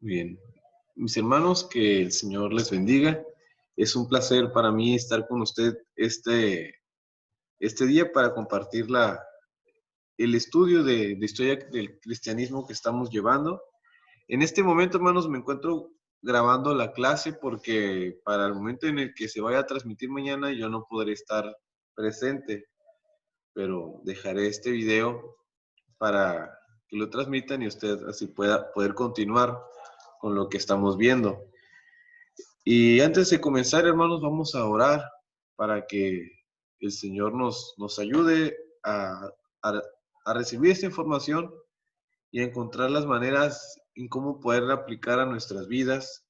Bien, mis hermanos, que el Señor les bendiga. Es un placer para mí estar con usted este día para compartir el estudio de historia del cristianismo que estamos llevando. En este momento, hermanos, me encuentro grabando la clase porque para el momento en el que se vaya a transmitir mañana yo no podré estar presente, pero dejaré este video para que lo transmitan y usted así pueda poder continuar con lo que estamos viendo. Y antes de comenzar, hermanos, vamos a orar para que el Señor nos ayude a, a recibir esta información y a encontrar las maneras en cómo poderla aplicar a nuestras vidas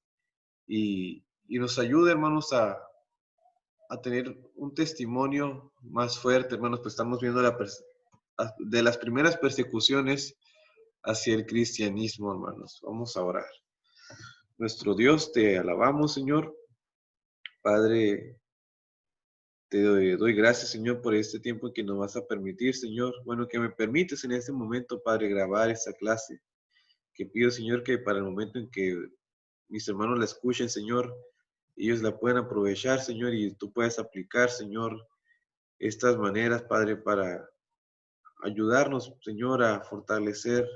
y nos ayude, hermanos, a tener un testimonio más fuerte, hermanos, pues estamos viendo de las primeras persecuciones hacia el cristianismo, hermanos. Vamos a orar. Nuestro Dios, te alabamos, Señor. Padre, te doy gracias, Señor, por este tiempo que nos vas a permitir, Señor. Bueno, que me permites en este momento, Padre, grabar esta clase. Que pido, Señor, que para el momento en que mis hermanos la escuchen, Señor, ellos la puedan aprovechar, Señor, y tú puedas aplicar, Señor, estas maneras, Padre, para ayudarnos, Señor, a fortalecer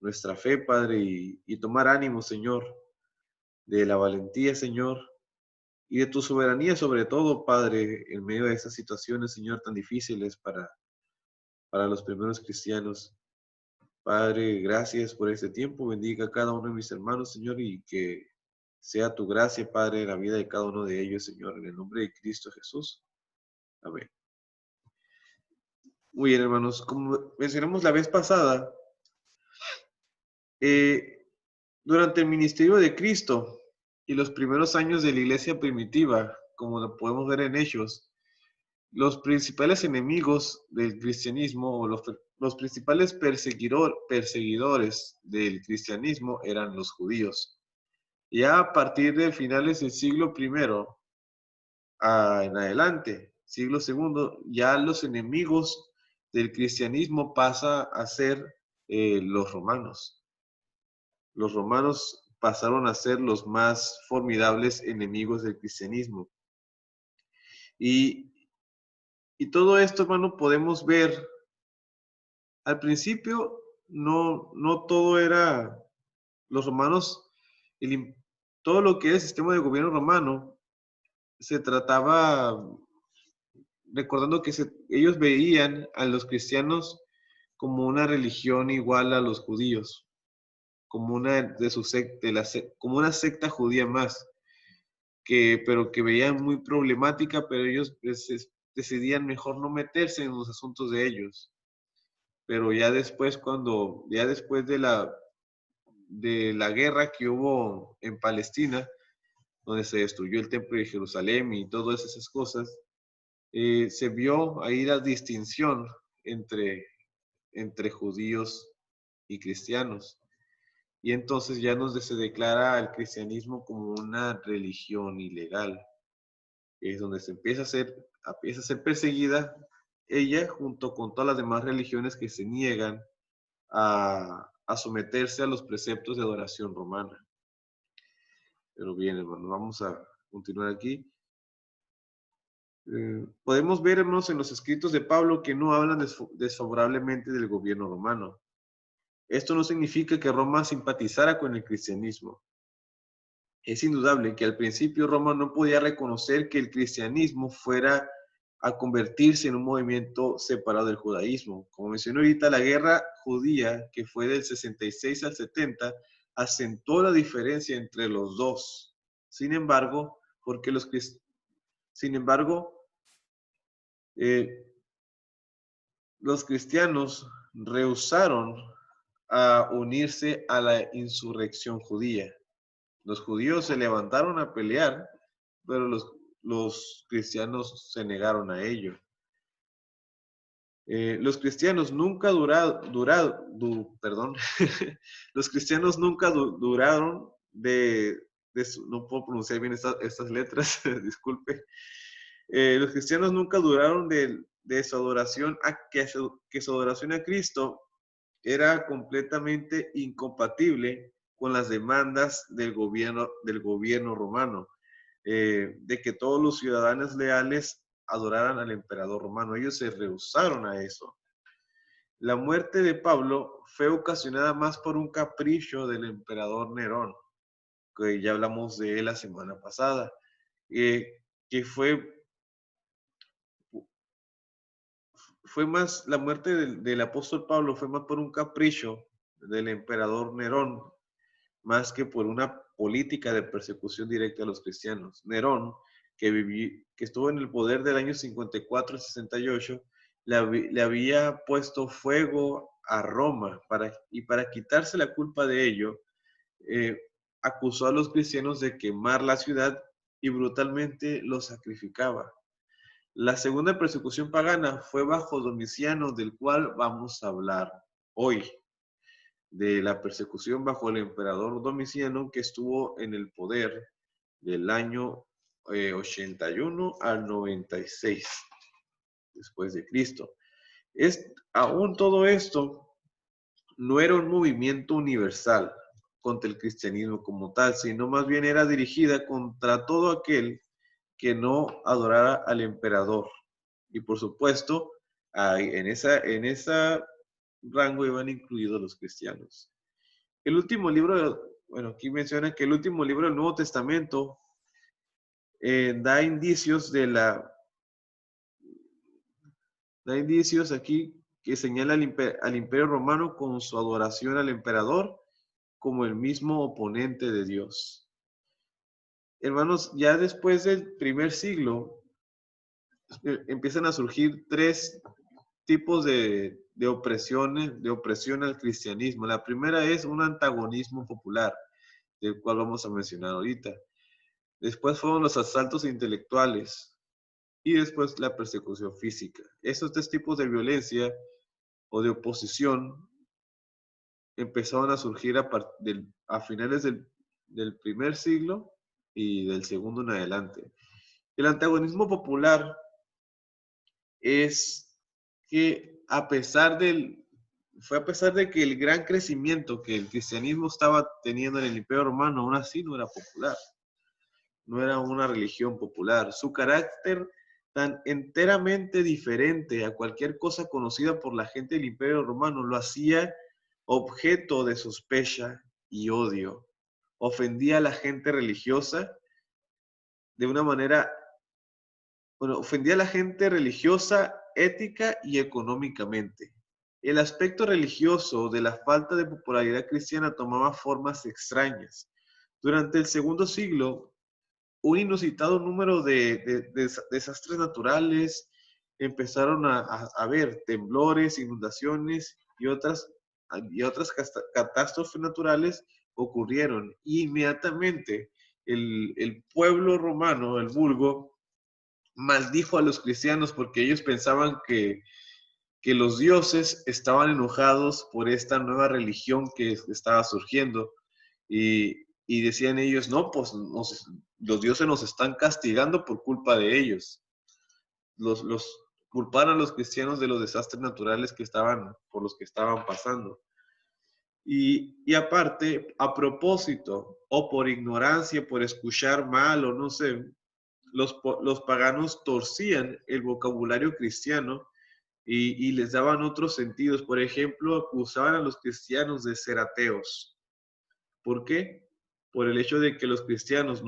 nuestra fe, Padre, y tomar ánimo, Señor, de la valentía, Señor, y de tu soberanía sobre todo, Padre, en medio de estas situaciones, Señor, tan difíciles para los primeros cristianos. Padre, gracias por este tiempo. Bendiga a cada uno de mis hermanos, Señor, y que sea tu gracia, Padre, en la vida de cada uno de ellos, Señor, en el nombre de Cristo Jesús. Amén. Muy bien, hermanos, como mencionamos la vez pasada, eh, durante el ministerio de Cristo y los primeros años de la iglesia primitiva, como lo podemos ver en Hechos, los principales enemigos del cristianismo o los principales perseguidores del cristianismo eran los judíos. Ya a partir de finales del siglo I en adelante, siglo II, ya los enemigos del cristianismo pasa a ser los romanos. Los romanos pasaron a ser los más formidables enemigos del cristianismo. Y, y todo esto, hermano, podemos ver, al principio no todo era, los romanos, todo lo que es el sistema de gobierno romano, se trataba, recordando que ellos veían a los cristianos como una religión igual a los judíos, como una de sus como una secta judía más, pero que veían muy problemática, pero ellos decidían mejor no meterse en los asuntos de ellos. Pero ya después, ya después de la guerra que hubo en Palestina, donde se destruyó el templo de Jerusalén y todas esas cosas, se vio ahí la distinción entre judíos y cristianos. Y entonces ya se declara al cristianismo como una religión ilegal. Es donde se empieza a ser perseguida ella junto con todas las demás religiones que se niegan a someterse a los preceptos de adoración romana. Pero bien, hermano, vamos a continuar aquí. Podemos ver, hermanos, en los escritos de Pablo que no hablan desfavorablemente del gobierno romano. Esto no significa que Roma simpatizara con el cristianismo. Es indudable que al principio Roma no podía reconocer que el cristianismo fuera a convertirse en un movimiento separado del judaísmo. Como mencioné ahorita, la guerra judía, que fue del 66 al 70, acentuó la diferencia entre los dos. Sin embargo, eh, los cristianos rehusaron a unirse a la insurrección judía. Los judíos se levantaron a pelear, pero los cristianos se negaron a ello. Los cristianos nunca los cristianos nunca duraron no puedo pronunciar bien estas letras, disculpe. Los cristianos nunca duraron de su adoración que su adoración a Cristo era completamente incompatible con las demandas del gobierno romano, de que todos los ciudadanos leales adoraran al emperador romano. Ellos se rehusaron a eso. La muerte de Pablo fue ocasionada más por un capricho del emperador Nerón, que ya hablamos de él la semana pasada, que fue más, la muerte del apóstol Pablo fue más por un capricho del emperador Nerón, más que por una política de persecución directa a los cristianos. Nerón, que estuvo en el poder del año 54 al 68, le había puesto fuego a Roma y para quitarse la culpa de ello, acusó a los cristianos de quemar la ciudad y brutalmente los sacrificaba. La segunda persecución pagana fue bajo Domiciano, del cual vamos a hablar hoy, de la persecución bajo el emperador Domiciano, que estuvo en el poder del año 81 al 96 después de Cristo. Aún todo esto no era un movimiento universal contra el cristianismo como tal, sino más bien era dirigida contra todo aquel que no adorara al emperador. Y por supuesto, en esa rango iban incluidos los cristianos. El último libro, bueno, aquí menciona que el último libro del Nuevo Testamento da indicios aquí que señala al Imperio Romano con su adoración al emperador como el mismo oponente de Dios. Hermanos, ya después del primer siglo empiezan a surgir tres tipos de opresión al cristianismo. La primera es un antagonismo popular, del cual vamos a mencionar ahorita. Después fueron los asaltos intelectuales y después la persecución física. Estos tres tipos de violencia o de oposición empezaron a surgir a finales del primer siglo y del segundo en adelante. El antagonismo popular es que fue a pesar de que el gran crecimiento que el cristianismo estaba teniendo en el Imperio Romano, aún así no era popular, no era una religión popular. Su carácter tan enteramente diferente a cualquier cosa conocida por la gente del Imperio Romano lo hacía objeto de sospecha y odio. Ofendía a la gente religiosa de una manera, bueno, ofendía a la gente religiosa, ética y económicamente. El aspecto religioso de la falta de popularidad cristiana tomaba formas extrañas. Durante el segundo siglo, un inusitado número de desastres naturales empezaron a haber temblores, inundaciones y otras catástrofes naturales ocurrieron. Y inmediatamente el pueblo romano, el vulgo, maldijo a los cristianos porque ellos pensaban que los dioses estaban enojados por esta nueva religión que estaba surgiendo y decían ellos, no, pues los dioses nos están castigando por culpa de ellos. Los culparon a los cristianos de los desastres naturales por los que estaban pasando. Y aparte, a propósito, o por ignorancia, por escuchar mal, o no sé, los paganos torcían el vocabulario cristiano y les daban otros sentidos. Por ejemplo, acusaban a los cristianos de ser ateos. ¿Por qué? Por el hecho de que los cristianos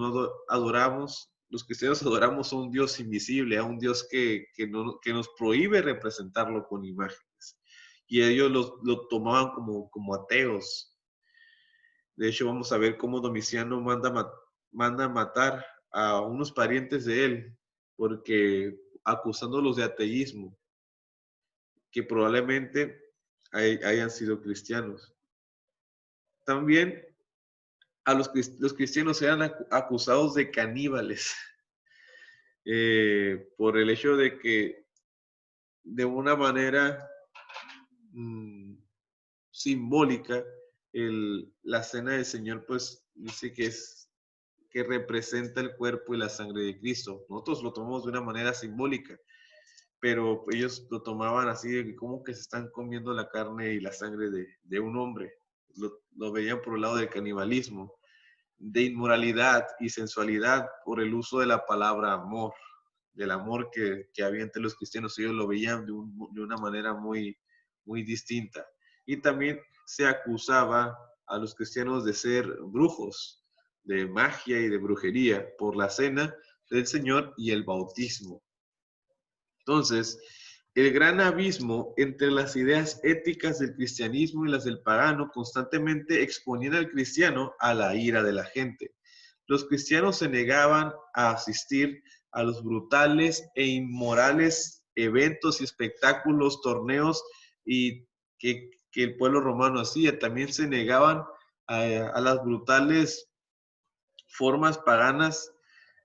adoramos a un Dios invisible, a un Dios que nos prohíbe representarlo con imágenes. Y ellos lo tomaban como ateos. De hecho, vamos a ver cómo Domiciano manda matar a unos parientes de él, acusándolos de ateísmo, que probablemente hayan sido cristianos. También los cristianos eran acusados de caníbales por el hecho de que de una manera simbólica la cena del Señor pues dice que representa el cuerpo y la sangre de Cristo. Nosotros lo tomamos de una manera simbólica, pero ellos lo tomaban así de como que se están comiendo la carne y la sangre de un hombre. lo veían por el lado del canibalismo, de inmoralidad y sensualidad por el uso de la palabra amor, del amor que había entre los cristianos. Ellos lo veían de una manera muy distinta. Y también se acusaba a los cristianos de ser brujos, de magia y de brujería por la cena del Señor y el bautismo. Entonces, el gran abismo entre las ideas éticas del cristianismo y las del pagano constantemente exponían al cristiano a la ira de la gente. Los cristianos se negaban a asistir a los brutales e inmorales eventos y espectáculos, torneos y que el pueblo romano hacía. También se negaban a las brutales formas paganas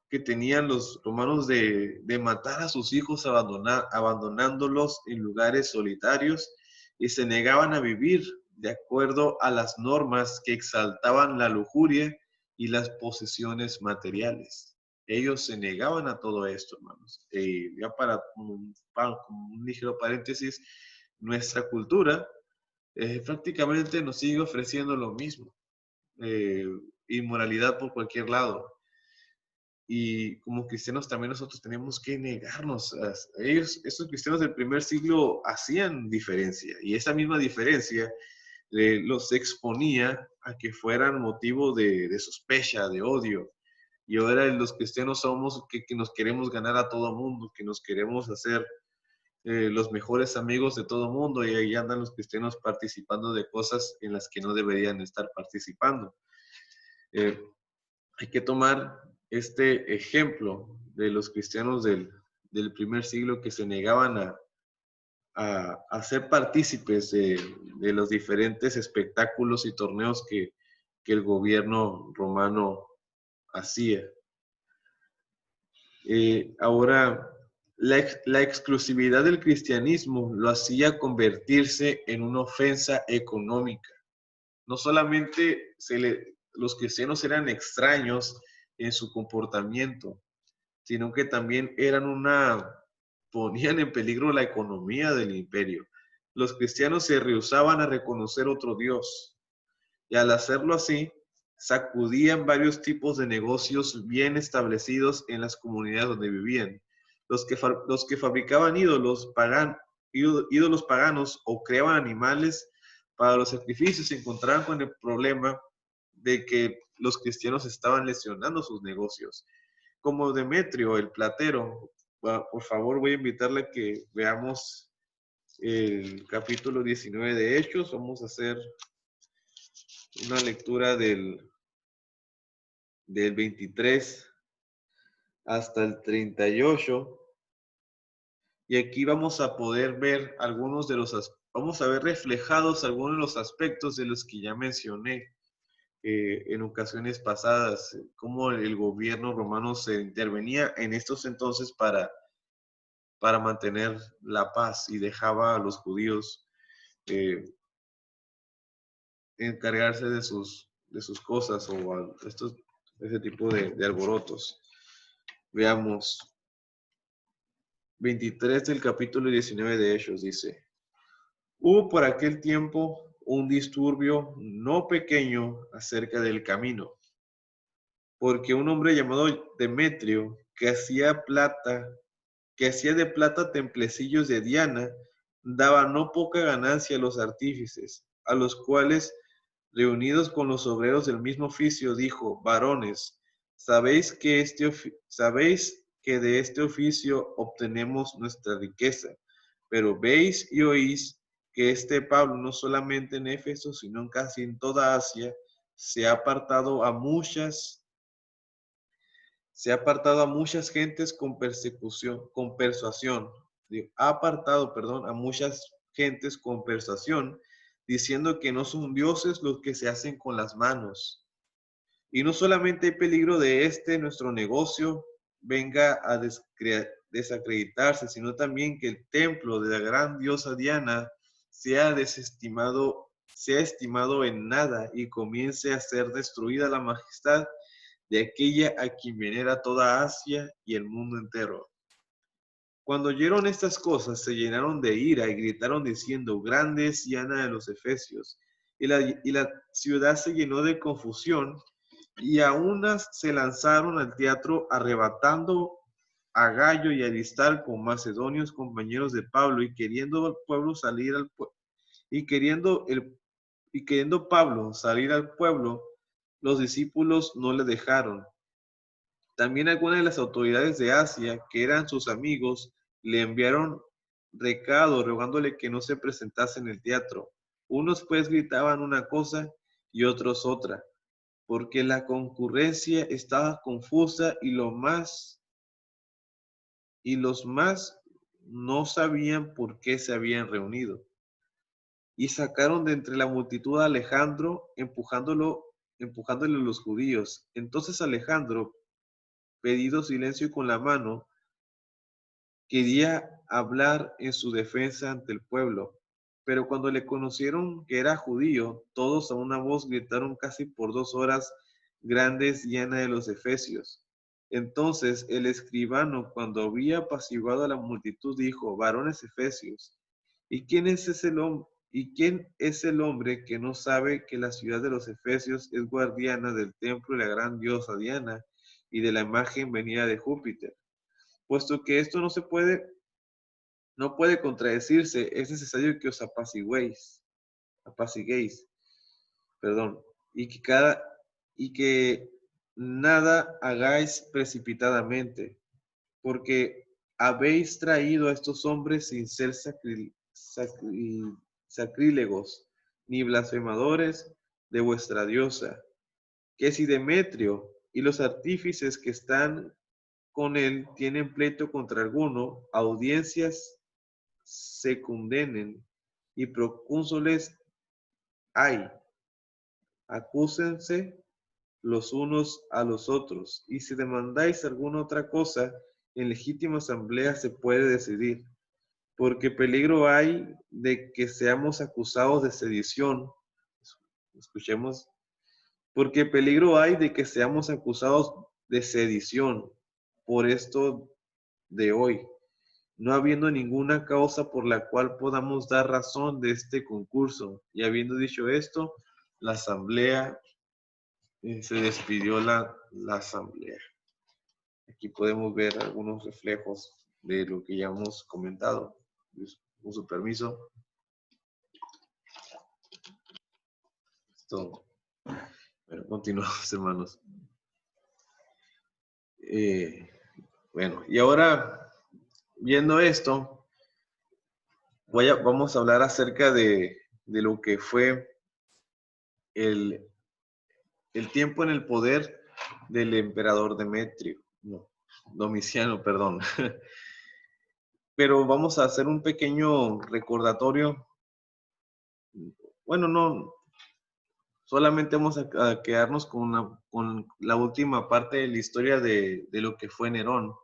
que tenían los romanos de matar a sus hijos abandonándolos en lugares solitarios, y se negaban a vivir de acuerdo a las normas que exaltaban la lujuria y las posesiones materiales. Ellos se negaban a todo esto, hermanos. Ya para un ligero paréntesis, nuestra cultura prácticamente nos sigue ofreciendo lo mismo. Inmoralidad por cualquier lado. Y como cristianos también nosotros tenemos que negarnos. Estos cristianos del primer siglo hacían diferencia, y esa misma diferencia los exponía a que fueran motivo de sospecha, de odio. Y ahora los cristianos somos que nos queremos ganar a todo mundo, que nos queremos hacer los mejores amigos de todo mundo, y ahí andan los cristianos participando de cosas en las que no deberían estar participando. Hay que tomar este ejemplo de los cristianos del primer siglo que se negaban a ser partícipes de los diferentes espectáculos y torneos que el gobierno romano hacía. Ahora, la exclusividad del cristianismo lo hacía convertirse en una ofensa económica. No solamente los cristianos eran extraños en su comportamiento, sino que también ponían en peligro la economía del imperio. Los cristianos se rehusaban a reconocer otro Dios, y al hacerlo así, sacudían varios tipos de negocios bien establecidos en las comunidades donde vivían. Los que fabricaban ídolos paganos o creaban animales para los sacrificios se encontraban con el problema de que los cristianos estaban lesionando sus negocios. Como Demetrio, el platero. Por favor, voy a invitarle a que veamos el capítulo 19 de Hechos. Vamos a hacer una lectura del 23 hasta el 38. Y aquí vamos a poder ver vamos a ver reflejados algunos de los aspectos de los que ya mencioné en ocasiones pasadas, cómo el gobierno romano se intervenía en estos entonces para mantener la paz, y dejaba a los judíos encargarse de sus cosas, o ese tipo de alborotos. Veamos. 23 del capítulo 19 de Hechos dice: hubo por aquel tiempo un disturbio no pequeño acerca del camino, porque un hombre llamado Demetrio, que hacía de plata templecillos de Diana, daba no poca ganancia a los artífices, a los cuales, reunidos con los obreros del mismo oficio, dijo: varones, sabéis que de este oficio obtenemos nuestra riqueza, pero veis y oís que este Pablo, no solamente en Éfeso, sino casi en toda Asia, se ha apartado a muchas gentes con persuasión. Ha apartado, perdón, a muchas gentes con persuasión, diciendo que no son dioses los que se hacen con las manos. Y no solamente hay peligro de nuestro negocio venga a desacreditarse, sino también que el templo de la gran diosa Diana sea estimado en nada, y comience a ser destruida la majestad de aquella a quien venera toda Asia y el mundo entero. Cuando oyeron estas cosas, se llenaron de ira y gritaron diciendo: grande es Diana de los Efesios. y la ciudad se llenó de confusión, y a unas se lanzaron al teatro arrebatando a Gayo y a Aristarco, macedonios compañeros de Pablo, y queriendo el pueblo salir al y queriendo Pablo salir al pueblo, los discípulos no le dejaron. También algunas de las autoridades de Asia, que eran sus amigos, le enviaron recado rogándole que no se presentase en el teatro. Unos pues gritaban una cosa y otros otra, porque la concurrencia estaba confusa y los más no sabían por qué se habían reunido. Y sacaron de entre la multitud a Alejandro, empujándole los judíos. Entonces Alejandro, pedido silencio con la mano, quería hablar en su defensa ante el pueblo. Pero cuando le conocieron que era judío, todos a una voz gritaron casi por 2 horas grandes llena de los efesios. Entonces el escribano, cuando había apaciguado a la multitud, dijo: varones efesios, ¿y quién es el hombre que no sabe que la ciudad de los efesios es guardiana del templo de la gran diosa Diana y de la imagen venida de Júpiter? Puesto que esto no puede contradecirse, es necesario que os apaciguéis, perdón, y que nada hagáis precipitadamente, porque habéis traído a estos hombres sin ser sacrílegos, ni blasfemadores de vuestra diosa, que si Demetrio y los artífices que están con él tienen pleito contra alguno, audiencias se condenen y procónsules hay, acúsense los unos a los otros, y si demandáis alguna otra cosa, en legítima asamblea se puede decidir, porque peligro hay de que seamos acusados de sedición. Escuchemos, porque peligro hay de que seamos acusados de sedición por esto de hoy, no habiendo ninguna causa por la cual podamos dar razón de este concurso. Y habiendo dicho esto, la asamblea, se despidió la asamblea. Aquí podemos ver algunos reflejos de lo que ya hemos comentado. Con su permiso. Esto, bueno, continuamos, hermanos. Bueno, y ahora, viendo esto, vamos a hablar acerca de lo que fue el tiempo en el poder del emperador Domiciano, perdón. Pero vamos a hacer un pequeño recordatorio. Bueno, no, solamente vamos a quedarnos con la última parte de la historia de lo que fue Nerón,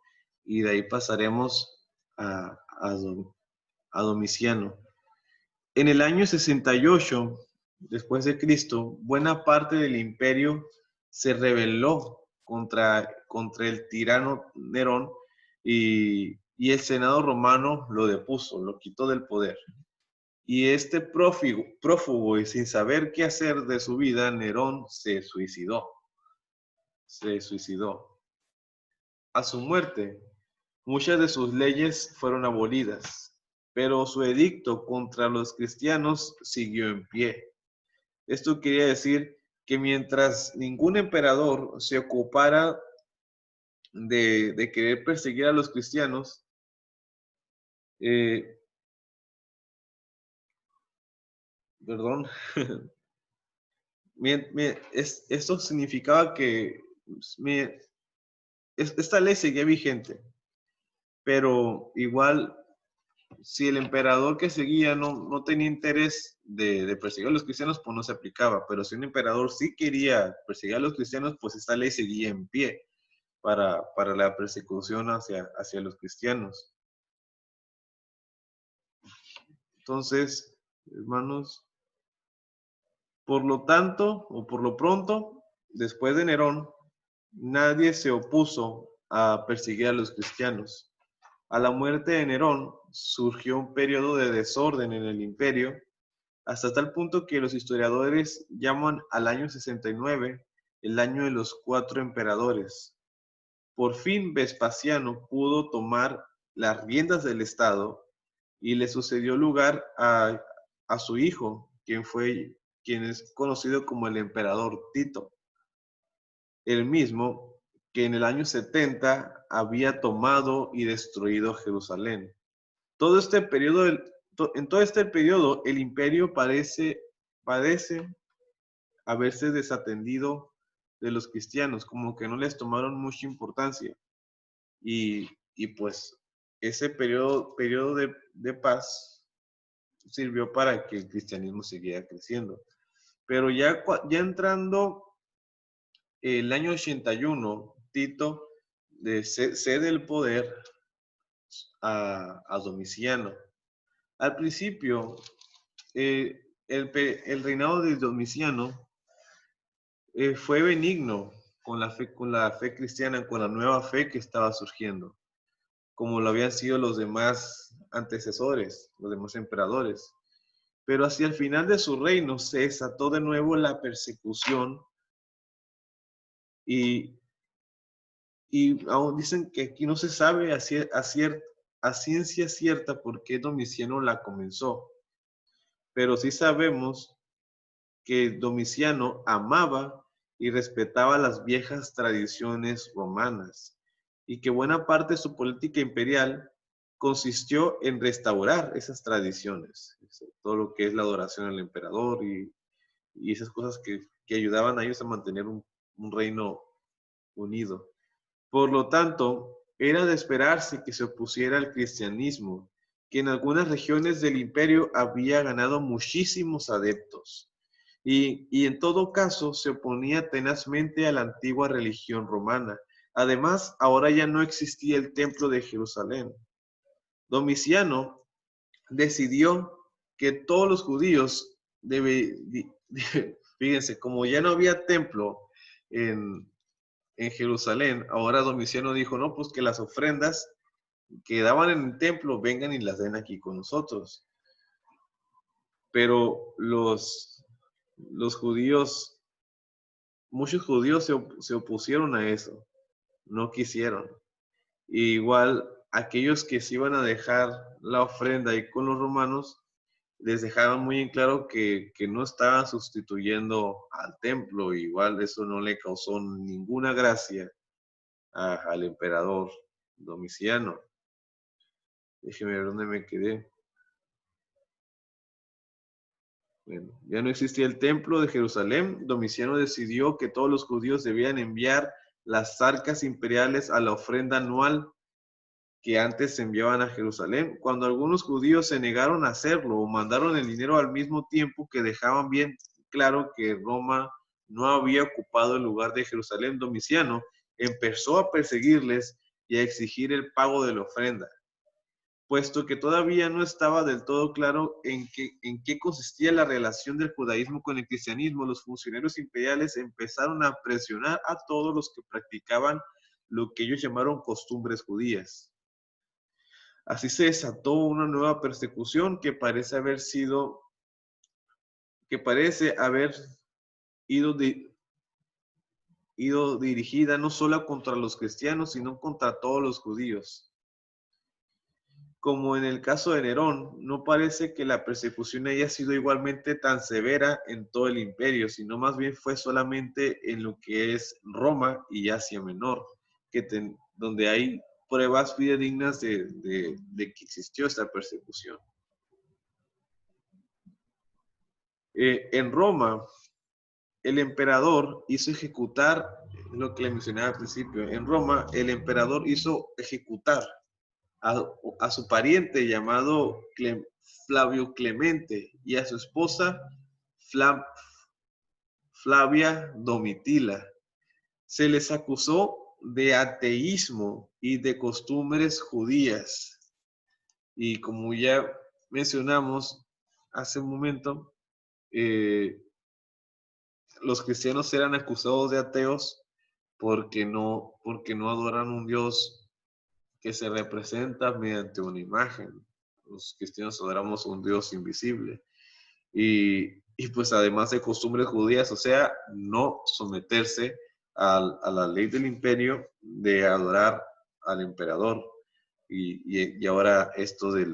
y de ahí pasaremos a Domiciano. En el año 68 después de Cristo, buena parte del imperio se rebeló contra el tirano Nerón, y el Senado romano lo depuso, lo quitó del poder. Y este prófugo y sin saber qué hacer de su vida, Nerón se suicidó. A su muerte, muchas de sus leyes fueron abolidas, pero su edicto contra los cristianos siguió en pie. Esto quería decir que mientras ningún emperador se ocupara de querer perseguir a los cristianos, perdón, esto significaba que esta ley seguía vigente, pero igual, si el emperador que seguía no tenía interés de perseguir a los cristianos, pues no se aplicaba. Pero si un emperador sí quería perseguir a los cristianos, pues esta ley seguía en pie para la persecución hacia los cristianos. Entonces, hermanos, por lo tanto, o por lo pronto, después de Nerón, nadie se opuso a perseguir a los cristianos. A la muerte de Nerón surgió un periodo de desorden en el imperio, hasta tal punto que los historiadores llaman al año 69 el año de los 4 emperadores. Por fin Vespasiano pudo tomar las riendas del Estado y le sucedió lugar a su hijo, quien es conocido como el emperador Tito, el mismo que en el año 70 había tomado y destruido Jerusalén. Todo este periodo, en todo este periodo, el imperio parece haberse desatendido de los cristianos, como que no les tomaron mucha importancia. Y pues ese periodo de paz sirvió para que el cristianismo siguiera creciendo. Pero ya entrando el año 81, Tito cede el poder a Domiciano. Al principio, el reinado de Domiciano fue benigno con la fe cristiana, con la nueva fe que estaba surgiendo, como lo habían sido los demás antecesores, los demás emperadores. Pero hacia el final de su reino se desató de nuevo la persecución y aún dicen que aquí no se sabe a ciencia cierta por qué Domiciano la comenzó, pero sí sabemos que Domiciano amaba y respetaba las viejas tradiciones romanas y que buena parte de su política imperial consistió en restaurar esas tradiciones, todo lo que es la adoración al emperador y esas cosas que ayudaban a ellos a mantener un reino unido. Por lo tanto, era de esperarse que se opusiera al cristianismo, que en algunas regiones del imperio había ganado muchísimos adeptos, y en todo caso se oponía tenazmente a la antigua religión romana. Además, ahora ya no existía el templo de Jerusalén. Domiciano decidió que todos los judíos fíjense, como ya no había templo en Jerusalén, ahora Domiciano dijo, no, pues que las ofrendas que daban en el templo vengan y las den aquí con nosotros. Pero los judíos, muchos judíos se opusieron a eso, no quisieron. Y igual aquellos que se iban a dejar la ofrenda ahí con los romanos, les dejaban muy en claro que no estaban sustituyendo al templo. Igual eso no le causó ninguna gracia al emperador Domiciano. Déjeme ver dónde me quedé. Bueno, ya no existía el templo de Jerusalén. Domiciano decidió que todos los judíos debían enviar las arcas imperiales a la ofrenda anual que antes se enviaban a Jerusalén. Cuando algunos judíos se negaron a hacerlo o mandaron el dinero al mismo tiempo que dejaban bien claro que Roma no había ocupado el lugar de Jerusalén, Domiciano empezó a perseguirles y a exigir el pago de la ofrenda. Puesto que todavía no estaba del todo claro en qué consistía la relación del judaísmo con el cristianismo, los funcionarios imperiales empezaron a presionar a todos los que practicaban lo que ellos llamaron costumbres judías. Así se desató una nueva persecución que parece haber ido dirigida no solo contra los cristianos, sino contra todos los judíos. Como en el caso de Nerón, no parece que la persecución haya sido igualmente tan severa en todo el imperio, sino más bien fue solamente en lo que es Roma y Asia Menor, donde hay pruebas fidedignas de que existió esta persecución. En Roma, el emperador hizo ejecutar lo que le mencionaba al principio. En Roma, el emperador hizo ejecutar a su pariente llamado Flavio Clemente y a su esposa Flavia Domitila. Se les acusó de ateísmo y de costumbres judías. Y como ya mencionamos hace un momento, los cristianos eran acusados de ateos porque no adoran un Dios que se representa mediante una imagen. Los cristianos adoramos a un Dios invisible. y pues además de costumbres judías, o sea, no someterse a la ley del imperio de adorar al emperador. Y ahora esto de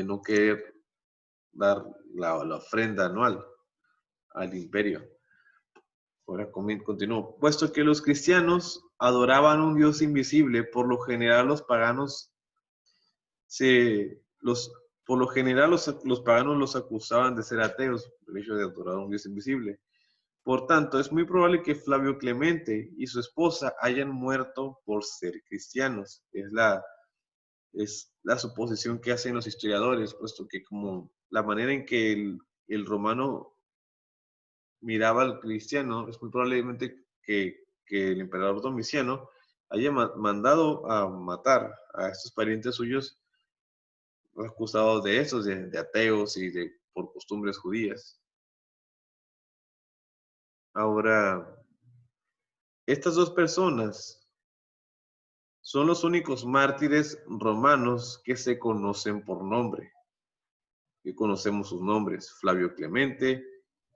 no querer dar la ofrenda anual al imperio. Ahora continúo. Puesto que los cristianos adoraban un Dios invisible, por lo general los paganos por lo general los paganos los acusaban de ser ateos por el hecho de adorar a un Dios invisible. Por tanto, es muy probable que Flavio Clemente y su esposa hayan muerto por ser cristianos. Es la suposición que hacen los historiadores, puesto que como la manera en que el romano miraba al cristiano, es muy probablemente que el emperador Domiciano haya mandado a matar a estos parientes suyos acusados de esos, de ateos y por costumbres judías. Ahora, estas dos personas son los únicos mártires romanos que se conocen por nombre, que conocemos sus nombres, Flavio Clemente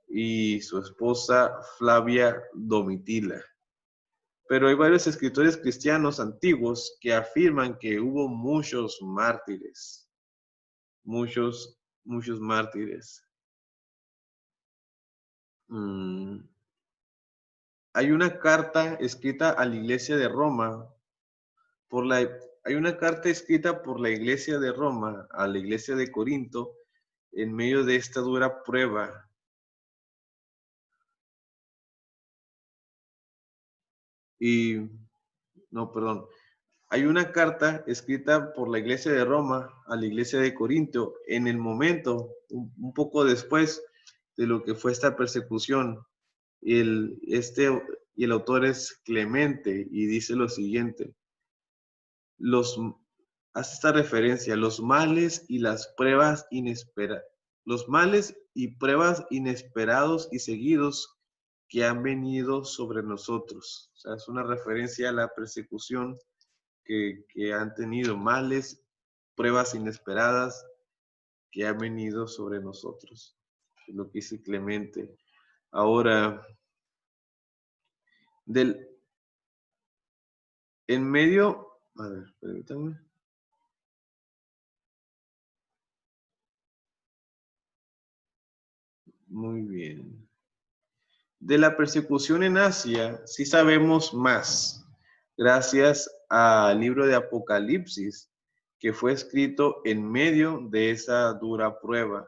y su esposa Flavia Domitila. Pero hay varios escritores cristianos antiguos que afirman que hubo muchos mártires, muchos mártires. Hay una carta escrita a la iglesia de Roma hay una carta escrita por la iglesia de Roma a la iglesia de Corinto en medio de esta dura prueba. Hay una carta escrita por la iglesia de Roma a la iglesia de Corinto en el momento, un poco después de lo que fue esta persecución. Y el autor es Clemente y dice lo siguiente. Hace esta referencia, los males y pruebas inesperados y seguidos que han venido sobre nosotros. O sea, es una referencia a la persecución que han tenido, males, pruebas inesperadas que han venido sobre nosotros. Es lo que dice Clemente. Ahora, en medio, a ver, permítanme. Muy bien. De la persecución en Asia, sí sabemos más, gracias al libro de Apocalipsis, que fue escrito en medio de esa dura prueba.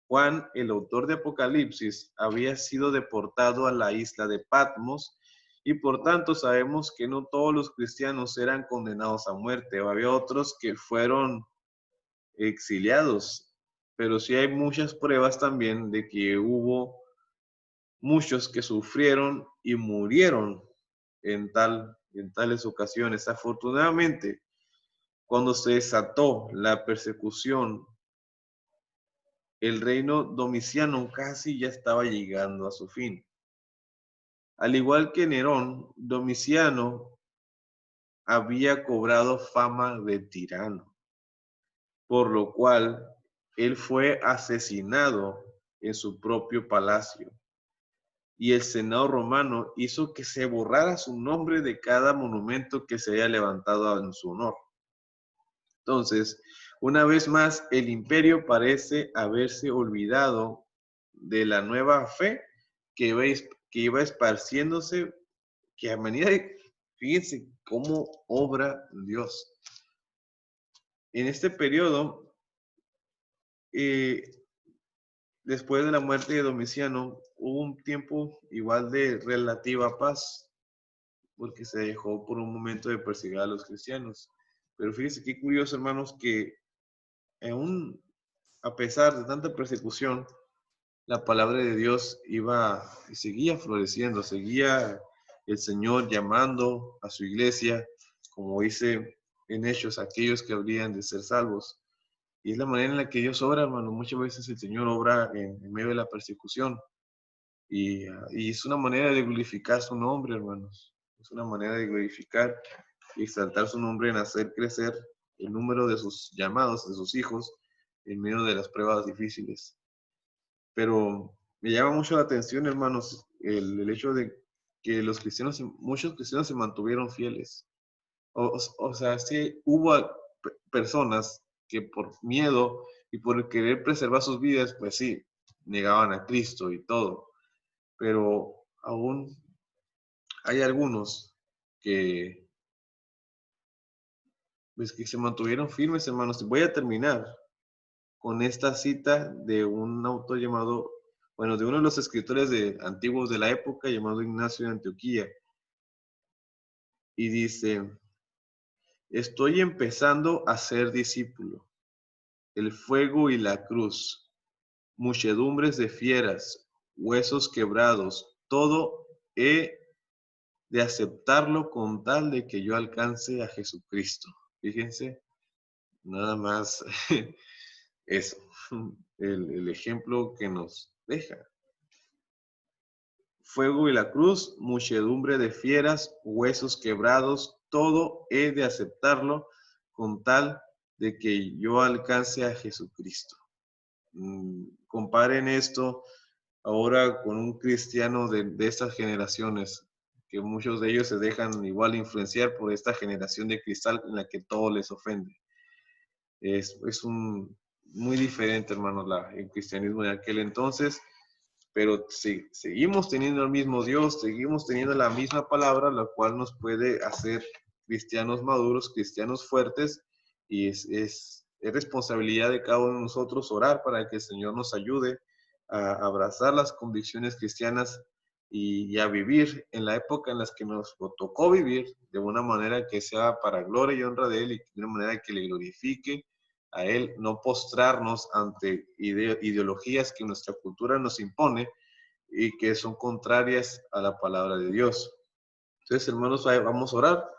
Juan, el autor de Apocalipsis, había sido deportado a la isla de Patmos y por tanto sabemos que no todos los cristianos eran condenados a muerte. Había otros que fueron exiliados, pero sí hay muchas pruebas también de que hubo muchos que sufrieron y murieron en tales ocasiones. Afortunadamente, cuando se desató la persecución, el reino Domiciano casi ya estaba llegando a su fin. Al igual que Nerón, Domiciano había cobrado fama de tirano, por lo cual él fue asesinado en su propio palacio. Y el Senado romano hizo que se borrara su nombre de cada monumento que se haya levantado en su honor. Entonces, una vez más, el imperio parece haberse olvidado de la nueva fe que iba esparciéndose, que a medida de, fíjense cómo obra Dios. En este periodo, después de la muerte de Domiciano, hubo un tiempo igual de relativa paz, porque se dejó por un momento de perseguir a los cristianos. Pero fíjense qué curioso, hermanos, que aún a pesar de tanta persecución, la palabra de Dios seguía floreciendo, seguía el Señor llamando a su iglesia, como dice en Hechos, aquellos que habrían de ser salvos. Y es la manera en la que Dios obra, hermano. Muchas veces el Señor obra en medio de la persecución. Y es una manera de glorificar su nombre, hermanos. Es una manera de glorificar y exaltar su nombre en hacer crecer el número de sus llamados, de sus hijos, en medio de las pruebas difíciles. Pero me llama mucho la atención, hermanos, el hecho de que los cristianos, muchos cristianos se mantuvieron fieles. O sea, sí hubo personas que por miedo y por querer preservar sus vidas, pues sí, negaban a Cristo y todo. Pero aún hay algunos que, pues, que se mantuvieron firmes, hermanos. Voy a terminar con esta cita de un autor llamado, bueno, de uno de los escritores antiguos de la época llamado Ignacio de Antioquía. Y dice, estoy empezando a ser discípulo. El fuego y la cruz, muchedumbres de fieras, huesos quebrados, todo he de aceptarlo con tal de que yo alcance a Jesucristo. Fíjense, nada más eso, el ejemplo que nos deja. Fuego y la cruz, muchedumbre de fieras, huesos quebrados, todo he de aceptarlo con tal de que yo alcance a Jesucristo. Comparen esto ahora con un cristiano de estas generaciones, que muchos de ellos se dejan igual influenciar por esta generación de cristal en la que todo les ofende. Es muy diferente, hermanos, el cristianismo de aquel entonces, pero sí, seguimos teniendo el mismo Dios, seguimos teniendo la misma palabra, la cual nos puede hacer cristianos maduros, cristianos fuertes, y es responsabilidad de cada uno de nosotros orar para que el Señor nos ayude a abrazar las convicciones cristianas y a vivir en la época en la que nos tocó vivir de una manera que sea para gloria y honra de Él y de una manera que le glorifique a Él, no postrarnos ante ideologías que nuestra cultura nos impone y que son contrarias a la palabra de Dios. Entonces, hermanos, vamos a orar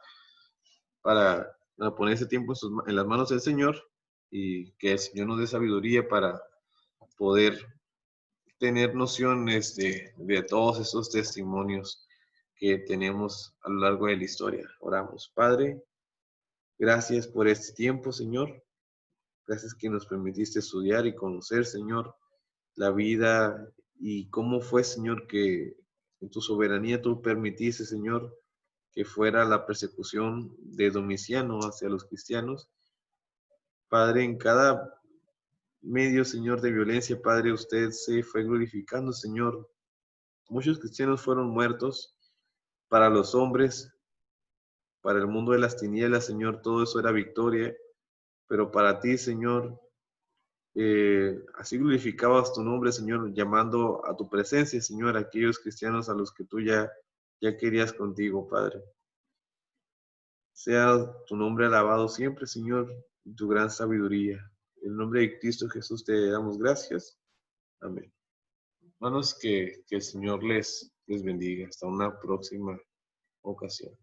para poner ese tiempo en las manos del Señor y que el Señor nos dé sabiduría para poder tener nociones de todos esos testimonios que tenemos a lo largo de la historia. Oramos. Padre, gracias por este tiempo, Señor. Gracias que nos permitiste estudiar y conocer, Señor, la vida y cómo fue, Señor, que en tu soberanía tú permitiste, Señor, que fuera la persecución de Domiciano hacia los cristianos. Padre, en cada medio, Señor, de violencia, Padre, usted se fue glorificando, Señor. Muchos cristianos fueron muertos para los hombres, para el mundo de las tinieblas, Señor, todo eso era victoria, pero para ti, Señor, así glorificabas tu nombre, Señor, llamando a tu presencia, Señor, a aquellos cristianos a los que tú ya querías contigo, Padre. Sea tu nombre alabado siempre, Señor, y tu gran sabiduría. En el nombre de Cristo Jesús te damos gracias. Amén. Hermanos, que el Señor les bendiga. Hasta una próxima ocasión.